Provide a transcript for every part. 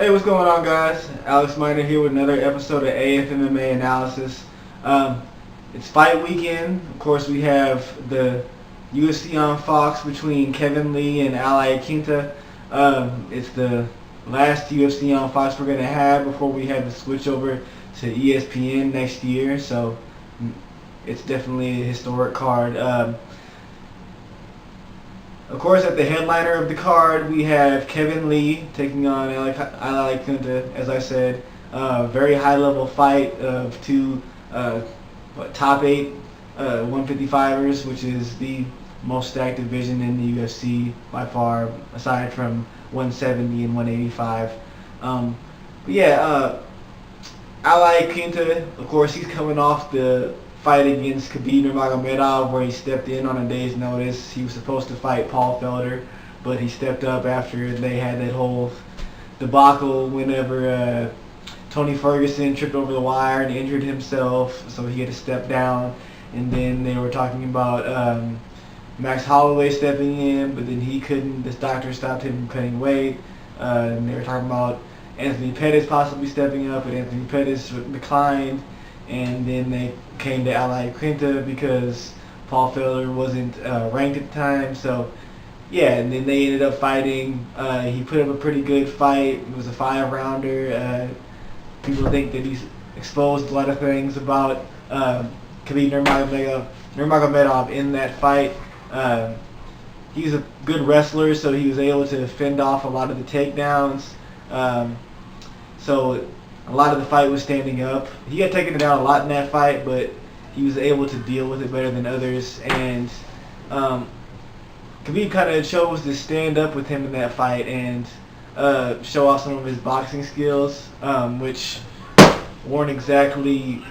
Hey, what's going on, guys? Alex Miner here with another episode of AFMMA Analysis. It's fight weekend. Of course, we have the UFC on Fox between Kevin Lee and Iaquinta. It's the last UFC on Fox we're going to have before we have to switch over to ESPN next year. So it's definitely a historic card. Of course, at the headliner of the card, we have Kevin Lee taking on Iaquinta, as I said. Very high-level fight of two top 8 155ers, which is the most stacked division in the UFC by far, aside from 170 and 185. Iaquinta, of course, he's coming off the fight against Khabib Nurmagomedov, where he stepped in on a day's notice. He was supposed to fight Paul Felder, but he stepped up after they had that whole debacle whenever Tony Ferguson tripped over the wire and injured himself, so he had to step down. And then they were talking about Max Holloway stepping in, but then he couldn't. This doctor stopped him from cutting weight. And they were talking about Anthony Pettis possibly stepping up, but Anthony Pettis declined. And then they came to Iaquinta because Paul Felder wasn't ranked at the time. So, yeah, and then they ended up fighting. He put up a pretty good fight. It was a 5-rounder. People think that he's exposed a lot of things about Khabib Nurmagomedov in that fight. He's a good wrestler, so he was able to fend off a lot of the takedowns. So a lot of the fight was standing up. He got taken down a lot in that fight, but he was able to deal with it better than others. And Khabib kind of chose to stand up with him in that fight and show off some of his boxing skills, which weren't exactly,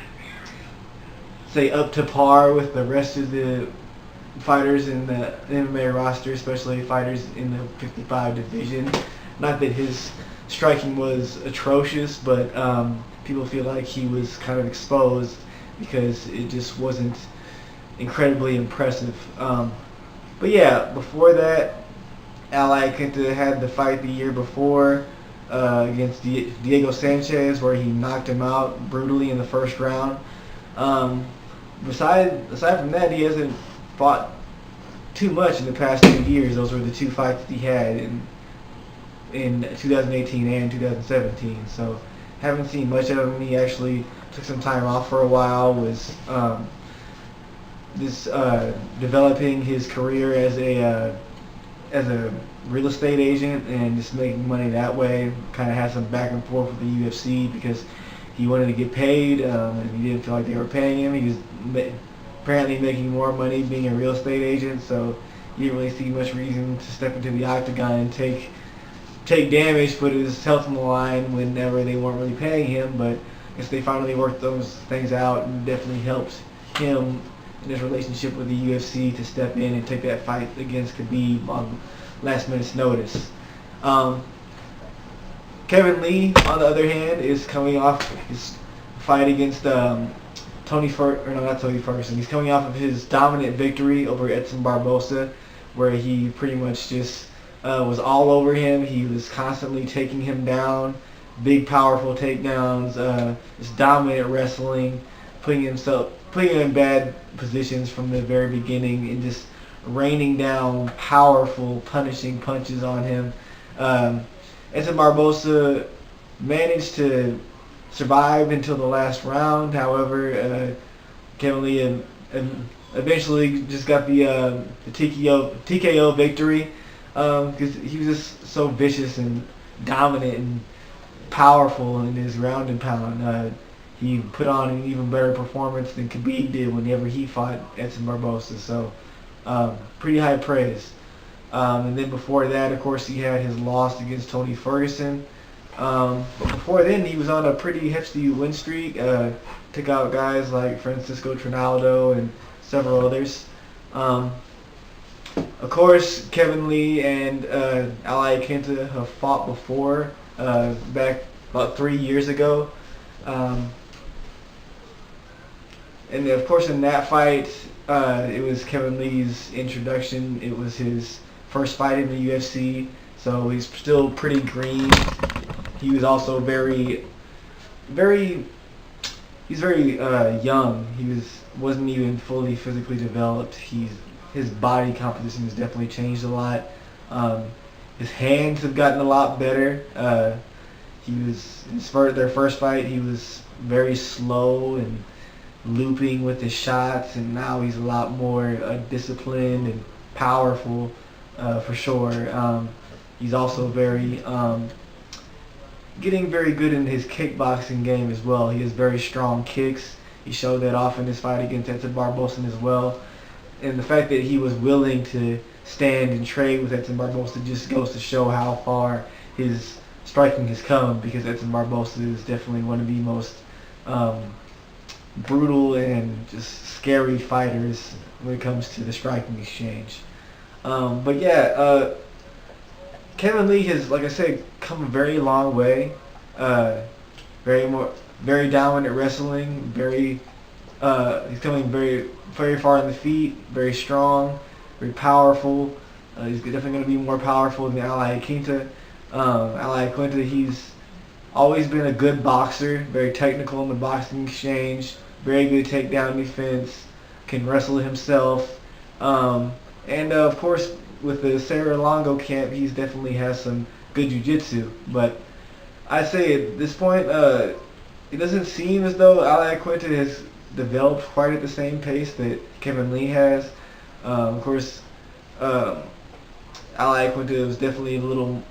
say, up to par with the rest of the fighters in the MMA roster, especially fighters in the 55 division. Not that his striking was atrocious, but people feel like he was kind of exposed because it just wasn't incredibly impressive. But yeah, before that, Iaquinta had the fight the year before against Diego Sanchez, where he knocked him out brutally in the first round. Aside from that, he hasn't fought too much in the past 2 years. Those were the 2 fights that he had in 2018 and 2017. So haven't seen much of him. He actually took some time off for a while, was developing his career as a real estate agent and just making money that way. Kind of had some back and forth with the UFC because he wanted to get paid and he didn't feel like they were paying him. He was apparently making more money being a real estate agent, so he didn't really see much reason to step into the octagon and take damage, put his health on the line whenever they weren't really paying him. But I guess they finally worked those things out, and definitely helped him in his relationship with the UFC to step in and take that fight against Khabib on last minute's notice. Kevin Lee, on the other hand, is coming off his fight against not Tony Ferguson. He's coming off of his dominant victory over Edson Barboza, where he pretty much just was all over him. He was constantly taking him down, big, powerful takedowns, just dominant wrestling, putting him in bad positions from the very beginning, and just raining down powerful, punishing punches on him. Edson Barboza managed to survive until the last round. However, Kevin Lee eventually just got the TKO victory because he was just so vicious and dominant and powerful in his round and pound. He put on an even better performance than Khabib did whenever he fought Edson Barboza. So pretty high praise. And then before that, of course, he had his loss against Tony Ferguson. But before then, he was on a pretty hefty win streak. Took out guys like Francisco Trinaldo and several others. Of course, Kevin Lee and Iaquinta have fought before, back about 3 years ago. And of course, in that fight, it was Kevin Lee's introduction. It was his first fight in the UFC, so he's still pretty green. he was also very he's very young. Wasn't even fully physically developed. His body composition has definitely changed a lot. Um, his hands have gotten a lot better. Their first fight. He was very slow and looping with his shots, and now he's a lot more disciplined and powerful, for sure. He's also getting very good in his kickboxing game as well. He has very strong kicks. He showed that off in his fight against Edson Barboza as well. And the fact that he was willing to stand and trade with Edson Barboza just goes to show how far his striking has come, because Edson Barboza is definitely one of the most brutal and just scary fighters when it comes to the striking exchange. But yeah, Kevin Lee has, like I said, come a very long way. Very dominant wrestling. He's coming very far on the feet. Very strong. Very powerful. He's definitely going to be more powerful than Iaquinta. Iaquinta, he's always been a good boxer. Very technical in the boxing exchange. Very good takedown defense. Can wrestle himself. And of course, with the Serra Longo camp, he's definitely has some good jiu-jitsu. But I say at this point, it doesn't seem as though Iaquinta has developed quite at the same pace that Kevin Lee has. Of course, Iaquinta was definitely a little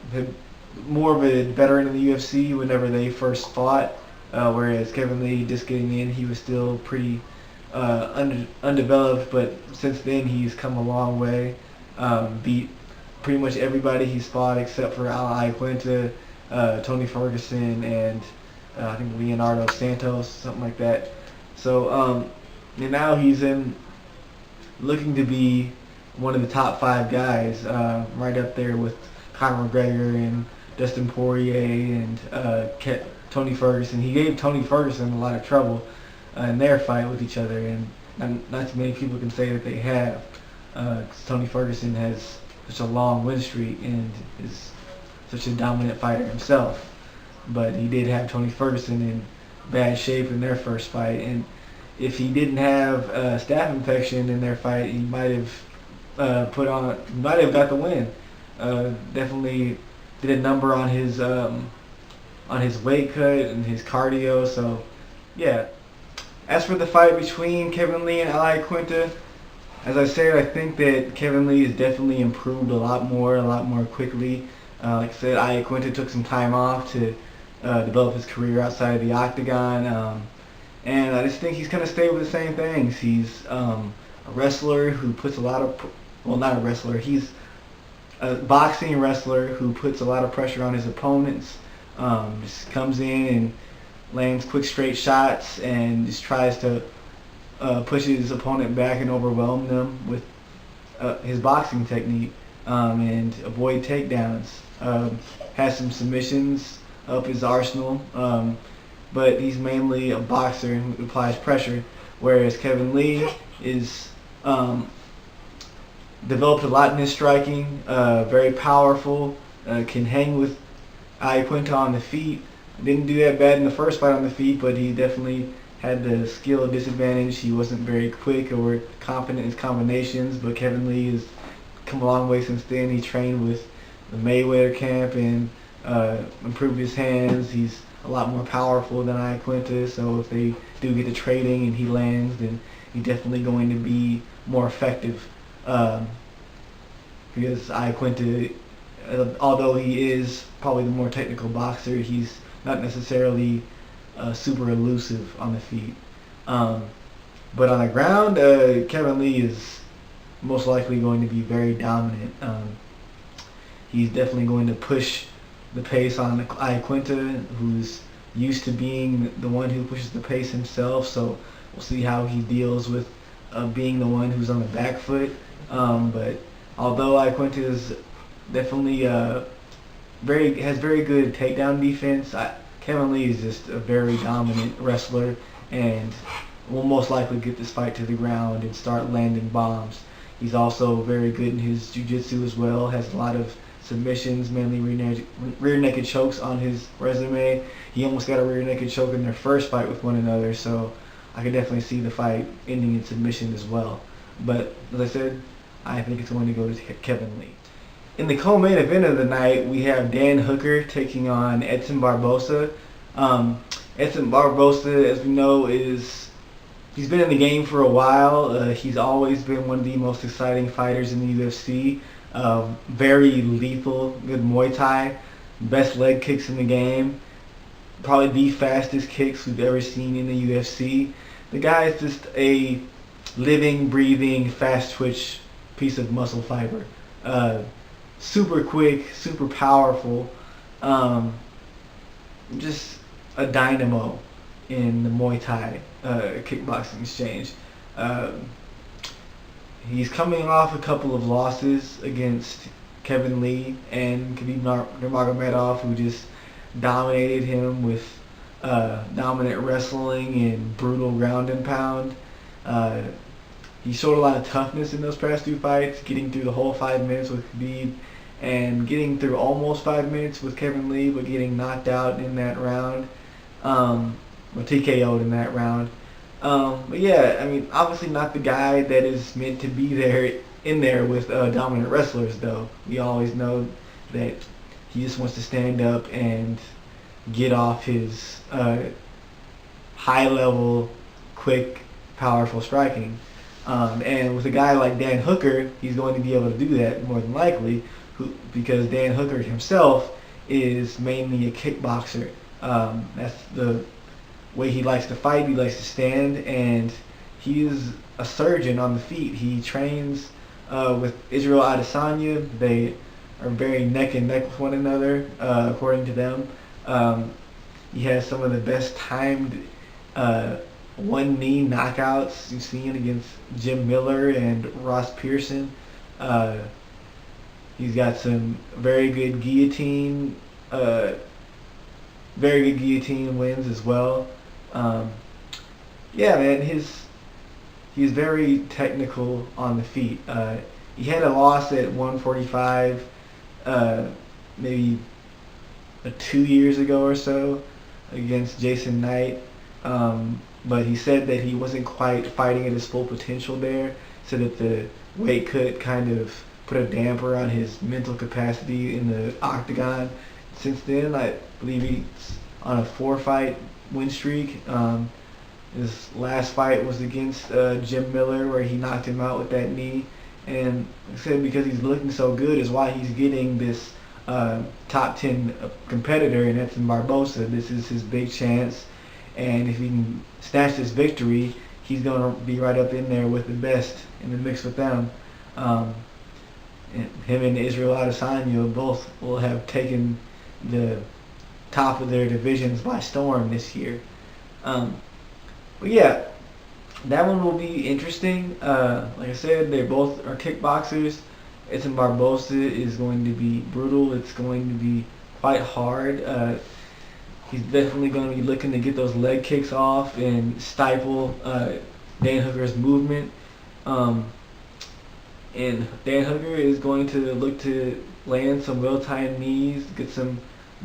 more of a veteran in the UFC whenever they first fought, whereas Kevin Lee, just getting in, he was still pretty undeveloped. But since then, he's come a long way. Beat pretty much everybody he's fought except for Iaquinta, Tony Ferguson, and I think Leonardo Santos, something like that. So and now he's looking to be one of the top 5 guys, right up there with Conor McGregor and Dustin Poirier and Tony Ferguson. He gave Tony Ferguson a lot of trouble in their fight with each other, and not too many people can say that they have. Tony Ferguson has such a long win streak and is such a dominant fighter himself. But he did have Tony Ferguson in bad shape in their first fight, and if he didn't have a staph infection in their fight, he might have got the win. Definitely did a number on his weight cut and his cardio. So yeah. As for the fight between Kevin Lee and Iaquinta, as I said, I think that Kevin Lee has definitely improved a lot more quickly. Like I said, Iaquinta took some time off to develop his career outside of the octagon, and I just think he's going to stay with the same things. He's a wrestler who puts a lot of, well, not a wrestler, he's a boxing wrestler who puts a lot of pressure on his opponents. Just comes in and lands quick straight shots and just tries to push his opponent back and overwhelm them with his boxing technique, and avoid takedowns. Has some submissions up his arsenal, but he's mainly a boxer who applies pressure, whereas Kevin Lee is developed a lot in his striking, very powerful, can hang with Iaquinta on the feet. Didn't do that bad in the first fight on the feet, but he definitely had the skill disadvantage. He wasn't very quick or confident in his combinations, but Kevin Lee has come a long way since then. He trained with the Mayweather camp and improved his hands. He's a lot more powerful than Iaquinta, so if they do get to trading and he lands, then he's definitely going to be more effective, because Iaquinta, although he is probably the more technical boxer, he's not necessarily super elusive on the feet. But on the ground, Kevin Lee is most likely going to be very dominant. He's definitely going to push the pace on Iaquinta, who's used to being the one who pushes the pace himself. So we'll see how he deals with being the one who's on the back foot. But although Iaquinta is definitely has very good takedown defense, Kevin Lee is just a very dominant wrestler and will most likely get this fight to the ground and start landing bombs. He's also very good in his jiu-jitsu as well, has a lot of submissions, mainly rear naked chokes on his resume. He almost got a rear naked choke in their first fight with one another, so I could definitely see the fight ending in submission as well. But as I said, I think it's going to go to Kevin Lee. In the co-main event of the night, we have Dan Hooker taking on Edson Barboza. Edson Barboza, as we know, he's been in the game for a while. He's always been one of the most exciting fighters in the UFC. Very lethal, good Muay Thai, best leg kicks in the game. Probably the fastest kicks we've ever seen in the UFC. The guy is just a living, breathing, fast twitch piece of muscle fiber. Super quick, super powerful. Just a dynamo in the Muay Thai kickboxing exchange. He's coming off a couple of losses against Kevin Lee and Khabib Nurmagomedov, who just dominated him with dominant wrestling and brutal ground and pound. He showed a lot of toughness in those past two fights, getting through the whole 5 minutes with Khabib and getting through almost 5 minutes with Kevin Lee, but getting knocked out in that round, or TKO'd in that round. But yeah, I mean, obviously not the guy that is meant to be in there with dominant wrestlers, though. We always know that he just wants to stand up and get off his high-level, quick, powerful striking. And with a guy like Dan Hooker, he's going to be able to do that more than likely, because Dan Hooker himself is mainly a kickboxer. That's the way he likes to fight. He likes to stand, and he is a surgeon on the feet. He trains with Israel Adesanya. They are very neck and neck with one another, according to them. He has some of the best timed one knee knockouts you've seen against Jim Miller and Ross Pearson. He's got some very good guillotine wins as well. Yeah, man, he's very technical on the feet. He had a loss at 145, maybe 2 years ago or so, against Jason Knight. But he said that he wasn't quite fighting at his full potential there. Said that the weight cut kind of put a damper on his mental capacity in the octagon. Since then, I believe he's on a 4-fight win streak. His last fight was against Jim Miller, where he knocked him out with that knee. And like I said, because he's looking so good is why he's getting this top 10 competitor in Edson Barboza. This is his big chance. And if he can snatch this victory, he's going to be right up in there with the best in the mix with them. And him and Israel Adesanya both will have taken the top of their divisions by storm this year. But yeah, that one will be interesting. Like I said, they both are kickboxers. Edson Barboza is going to be brutal. It's going to be quite hard. He's definitely going to be looking to get those leg kicks off and stifle Dan Hooker's movement. And Dan Hooker is going to look to land some well-timed knees, get some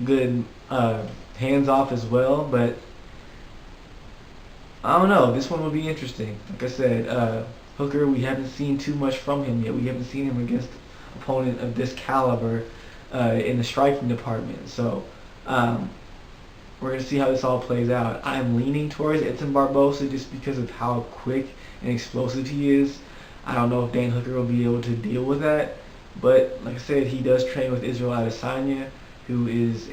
good hands off as well. But I don't know. This one will be interesting. Like I said, Hooker, we haven't seen too much from him yet. We haven't seen him against an opponent of this caliber in the striking department. So we're going to see how this all plays out. I'm leaning towards Edson Barboza just because of how quick and explosive he is. I don't know if Dan Hooker will be able to deal with that. But like I said, he does train with Israel Adesanya, who is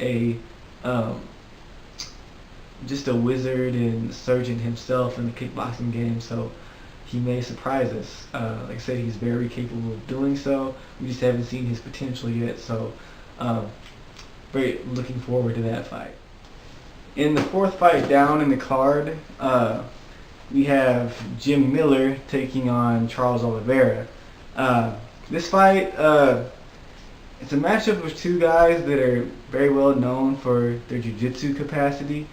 just a wizard and surgeon himself in the kickboxing game. So he may surprise us. Like I said, he's very capable of doing so. We just haven't seen his potential yet. So very looking forward to that fight. In the fourth fight down in the card, we have Jim Miller taking on Charles Oliveira. This fight, it's a matchup with two guys that are very well known for their jiu-jitsu capacity.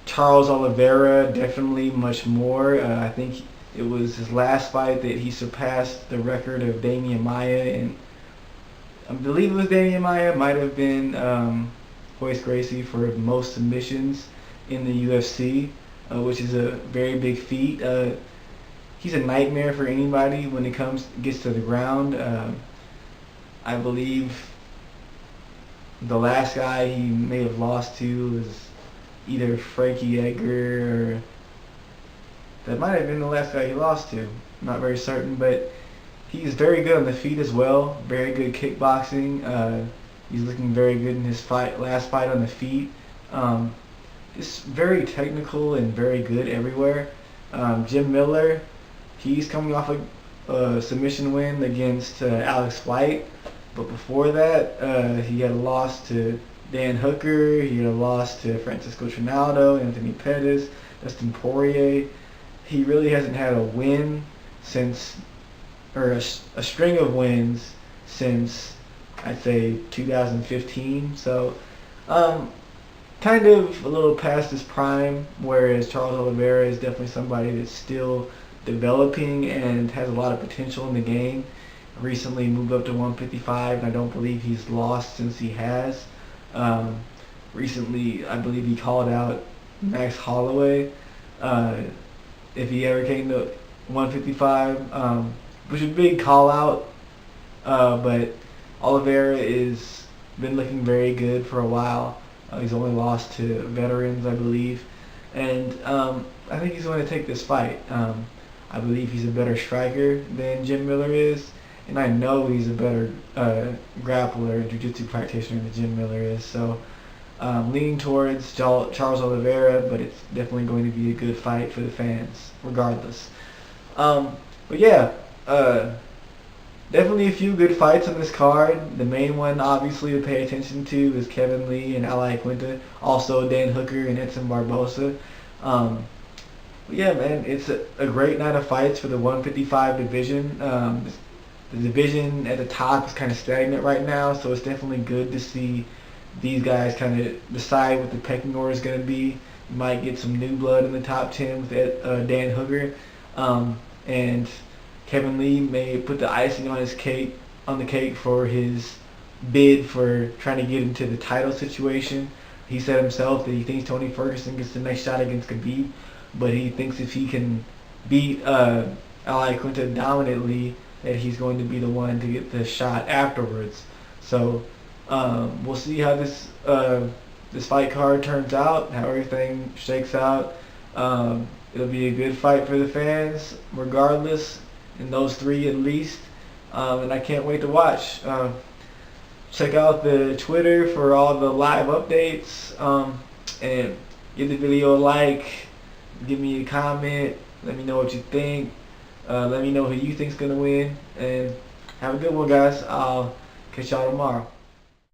Charles Oliveira definitely much more. I think it was his last fight that he surpassed the record of Damian Maia in I believe it was Damian Maia. Might have been Royce Gracie for most submissions in the UFC, which is a very big feat. He's a nightmare for anybody when it gets to the ground. I believe the last guy he may have lost to was either Frankie Edgar, or that might have been the last guy he lost to. I'm not very certain, but he's very good on the feet as well. Very good kickboxing. He's looking very good in his last fight on the feet. Just very technical and very good everywhere. Jim Miller, he's coming off a submission win against Alex White. But before that, he had a loss to Dan Hooker. He had a loss to Francisco Trinaldo, Anthony Pettis, Dustin Poirier. He really hasn't had a win since, or a string of wins since, I'd say 2015. So, kind of a little past his prime, whereas Charles Oliveira is definitely somebody that's still developing and has a lot of potential in the game. Recently moved up to 155, and I don't believe he's lost since he has. Recently, I believe he called out Max Holloway if he ever came to 155, which is a big call out. But Oliveira is been looking very good for a while. He's only lost to veterans, I believe, and I think he's going to take this fight. I believe he's a better striker than Jim Miller is. And I know he's a better grappler and jiu-jitsu practitioner than Jim Miller is. So leaning towards Charles Oliveira, but it's definitely going to be a good fight for the fans, regardless. But yeah, definitely a few good fights on this card. The main one, obviously, to pay attention to is Kevin Lee and Iaquinta. Also Dan Hooker and Edson Barboza. But yeah, man, it's a great night of fights for the 155 division. The division at the top is kind of stagnant right now, so it's definitely good to see these guys kind of decide what the pecking order is going to be. You might get some new blood in the top 10 with Dan Hooker, and Kevin Lee may put the icing on the cake for his bid for trying to get into the title situation. He said himself that he thinks Tony Ferguson gets the next shot against Khabib, but he thinks if he can beat Iaquinta dominantly, that he's going to be the one to get the shot afterwards. So we'll see how this fight card turns out, how everything shakes out. It'll be a good fight for the fans, regardless, in those three at least. And I can't wait to watch. Check out the Twitter for all the live updates, and give the video a like, give me a comment, let me know what you think. Let me know who you think's gonna win, and have a good one, guys. I'll catch y'all tomorrow.